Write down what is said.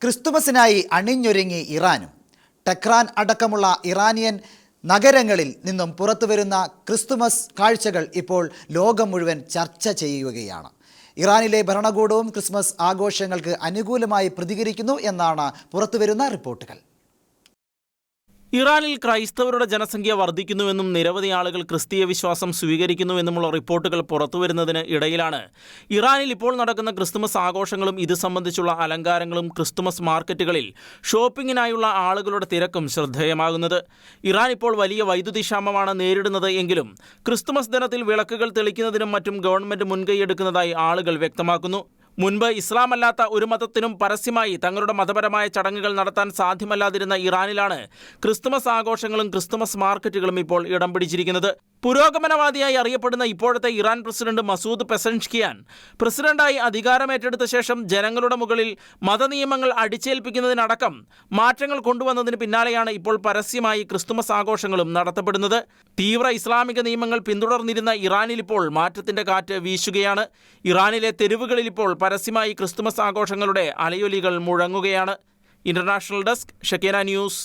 ക്രിസ്തുമസിനായി അണിഞ്ഞൊരുങ്ങി ഇറാനും. ടെഹ്റാൻ അടക്കമുള്ള ഇറാനിയൻ നഗരങ്ങളിൽ നിന്നും പുറത്തുവരുന്ന ക്രിസ്തുമസ് കാഴ്ചകൾ ഇപ്പോൾ ലോകം മുഴുവൻ ചർച്ച ചെയ്യുകയാണ്. ഇറാനിലെ ഭരണകൂടവും ക്രിസ്മസ് ആഘോഷങ്ങൾക്ക് അനുകൂലമായി പ്രതികരിക്കുന്നു എന്നാണ് പുറത്തുവരുന്ന റിപ്പോർട്ടുകൾ. ഇറാനിൽ ക്രൈസ്തവരുടെ ജനസംഖ്യ വർദ്ധിക്കുന്നുവെന്നും നിരവധി ആളുകൾ ക്രിസ്തീയ വിശ്വാസം സ്വീകരിക്കുന്നുവെന്നുമുള്ള റിപ്പോർട്ടുകൾ പുറത്തുവരുന്നതിന് ഇടയിലാണ് ഇറാനിൽ ഇപ്പോൾ നടക്കുന്ന ക്രിസ്തുമസ് ആഘോഷങ്ങളും ഇത് സംബന്ധിച്ചുള്ള അലങ്കാരങ്ങളും ക്രിസ്തുമസ് മാർക്കറ്റുകളിൽ ഷോപ്പിങ്ങിനായുള്ള ആളുകളുടെ തിരക്കും ശ്രദ്ധേയമാകുന്നത്. ഇറാൻ ഇപ്പോൾ വലിയ വൈദ്യുതി ക്ഷാമമാണ് നേരിടുന്നത് എങ്കിലും ക്രിസ്തുമസ് ദിനത്തിൽ വിളക്കുകൾ തെളിക്കുന്നതിനും മറ്റും ഗവൺമെന്റ് മുൻകൈയെടുക്കുന്നതായി ആളുകൾ വ്യക്തമാക്കുന്നു. മുൻപ് ഇസ്ലാമല്ലാത്ത ഒരു മതത്തിനും പരസ്യമായി തങ്ങളുടെ മതപരമായ ചടങ്ങുകൾ നടത്താൻ സാധ്യമല്ലാതിരുന്ന ഇറാനിലാണ് ക്രിസ്തുമസ് ആഘോഷങ്ങളും ക്രിസ്തുമസ് മാർക്കറ്റുകളും ഇപ്പോൾ ഇടം പിടിച്ചിരിക്കുന്നത്. പുരോഗമനവാദിയായി അറിയപ്പെടുന്ന ഇപ്പോഴത്തെ ഇറാൻ പ്രസിഡന്റ് മസൂദ് പെസൻഷ്കിയാൻ പ്രസിഡന്റായി അധികാരമേറ്റെടുത്ത ശേഷം ജനങ്ങളുടെ മുകളിൽ മതനിയമങ്ങൾ അടിച്ചേൽപ്പിക്കുന്നതിനടക്കം മാറ്റങ്ങൾ കൊണ്ടുവന്നതിന് പിന്നാലെയാണ് ഇപ്പോൾ പരസ്യമായി ക്രിസ്തുമസ് ആഘോഷങ്ങളും നടത്തപ്പെടുന്നത്. തീവ്ര ഇസ്ലാമിക നിയമങ്ങൾ പിന്തുടർന്നിരുന്ന ഇറാനിൽ ഇപ്പോൾ മാറ്റത്തിന്റെ കാറ്റ് വീശുകയാണ്. ഇറാനിലെ തെരുവുകളിൽ ഇപ്പോൾ പരസ്യമായി ക്രിസ്തുമസ് ആഘോഷങ്ങളുടെ അലയൊലികൾ മുഴങ്ങുകയാണ്. International desk, Shekinah news.